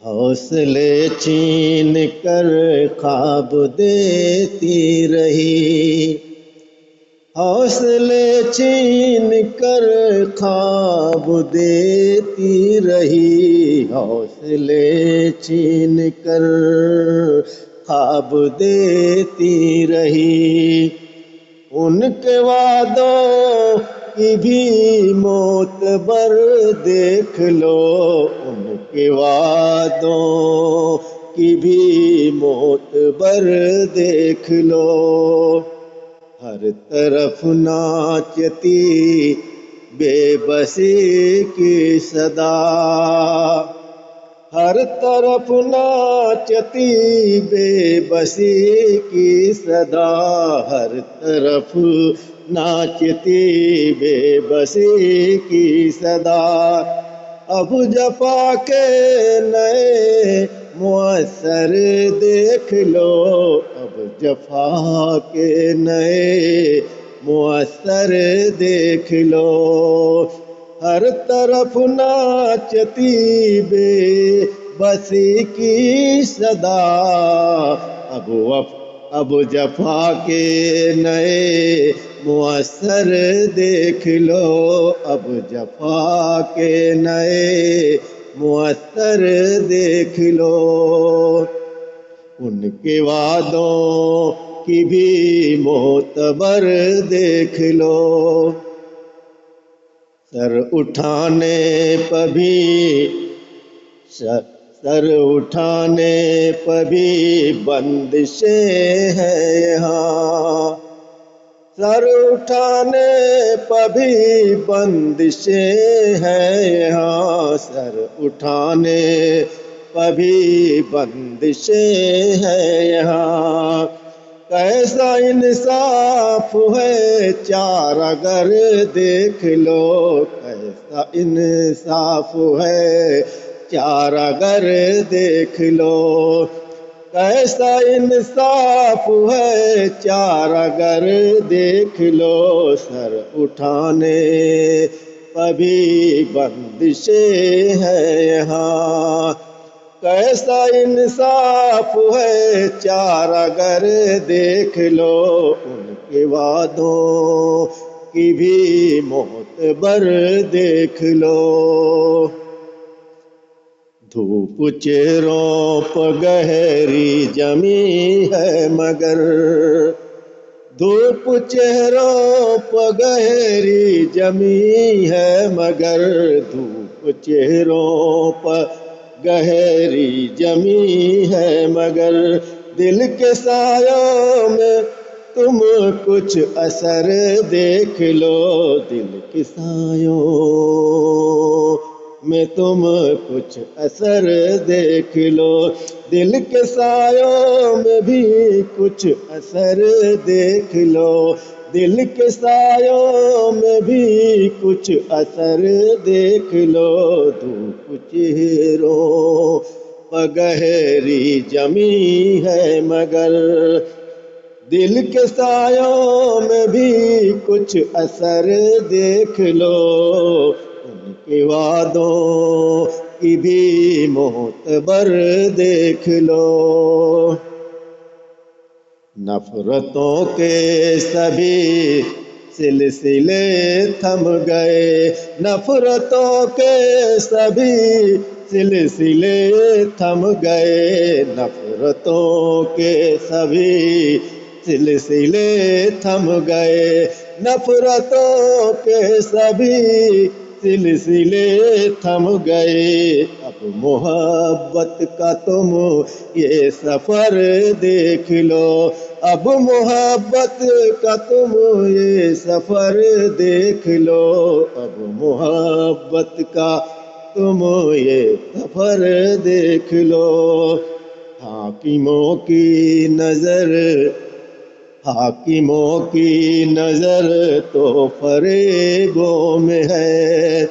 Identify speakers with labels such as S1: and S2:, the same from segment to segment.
S1: حوصلے چھین کر خواب دیتی رہی، حوصلے چھین کر خواب دیتی رہی، حوصلے چھین کر خواب دیتی رہی۔ ان کے وعدوں کی بھی معتبر دیکھ لو، ان کے وعدوں کی بھی معتبر دیکھ لو۔ ہر طرف ناچتی بے بسی کی صدا، ہر طرف ناچتی بے بسی کی صدا، ہر طرف ناچتی بے بسی کی صدا۔ اب جفا کے نئے مؤثر دیکھ لو، اب جفا کے نئے مؤثر دیکھ لو۔ ہر طرف ناچتی بے بسی کی صدا، اب جفا کے نئے مؤثر دیکھ لو، اب جفا کے نئے مؤثر دیکھ لو۔ ان کے وعدوں کی بھی معتبر دیکھ لو۔ سر اٹھانے پہ بھی بندشیں ہیں یہاں، سر اٹھانے پہ بھی بندشیں ہیں یہاں، سر اٹھانے پہ بھی بندشیں ہیں یہاں۔ کیسا انصاف ہے چار اگر دیکھ لو، کیسا انصاف ہے چار اگر دیکھ لو۔ کیسا انصاف ہے چار اگر دیکھ لو، سر اٹھانے پہ بھی بندشیں ہیں یہاں۔ کیسا انصاف ہے چار اگر دیکھ لو، ان کے وعدوں کی بھی معتبر دیکھ لو۔ دھوپ چہروں پہ گہری جمی ہے مگر، دھوپ چہروں پہ گہری جمی ہے مگر، دھوپ چہروں پہ گہری جمی ہے مگر، دل کے سایوں میں تم کچھ اثر دیکھ لو، دل کے سایوں میں تم کچھ اثر دیکھ لو۔ دل کے سایوں میں بھی کچھ اثر دیکھ لو، دل کے سایوں میں بھی کچھ اثر دیکھ لو۔ دھوپ چہروں پہ گہری جمی ہے مگر، دل کے سایوں میں بھی کچھ اثر دیکھ لو، ان کے وعدوں کی بھی معتبر دیکھ لو۔ نفرتوں کے سبھی سلسلے تھم گئے، نفرتوں کے سبھی سلسلے تھم گئے، نفرتوں کے سبھی سلسلے تھم گئے، نفرتوں کے سبھی سلسلے تھم گئے۔ اب محبت کا تم یہ سفر دیکھ لو، اب محبت کا تم یہ سفر دیکھ لو، اب محبت کا تم یہ سفر دیکھ لو۔ حاکموں کی نظر تو فریبوں میں ہے،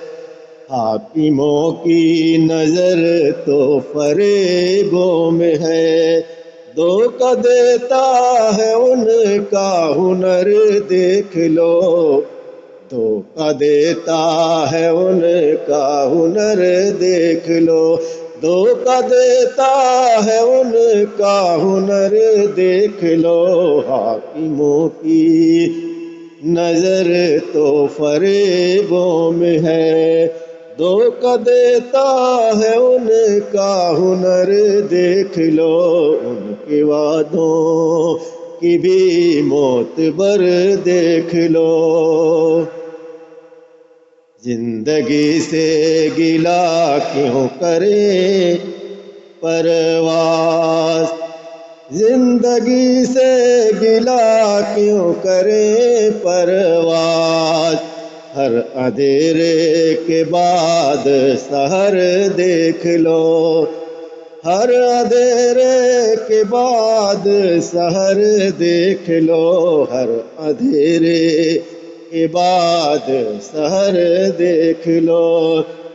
S1: حاکموں کی نظر تو فریبوں میں ہے، دھوکہ دیتا ہے ان کا ہنر دیکھ لو، دھوکہ دیتا ہے ان کا ہنر دیکھ لو، دھوکہ دیتا ہے ان کا ہنر دیکھ لو، حاکموں کی نظر تو فریبوں میں ہے، دھوکہ دیتا ہے ان کا ہنر دیکھ لو، ان کے وعدوں کی بھی معتبر دیکھ لو۔ زندگی سے گلا کیوں کرے پرواز، زندگی سے گلا کیوں کرے پرواز، ہر اندھیرے کے بعد سحر دیکھ لو، ہر اندھیرے کے بعد سحر دیکھ لو، ہر اندھیرے کے بعد سحر دیکھ لو۔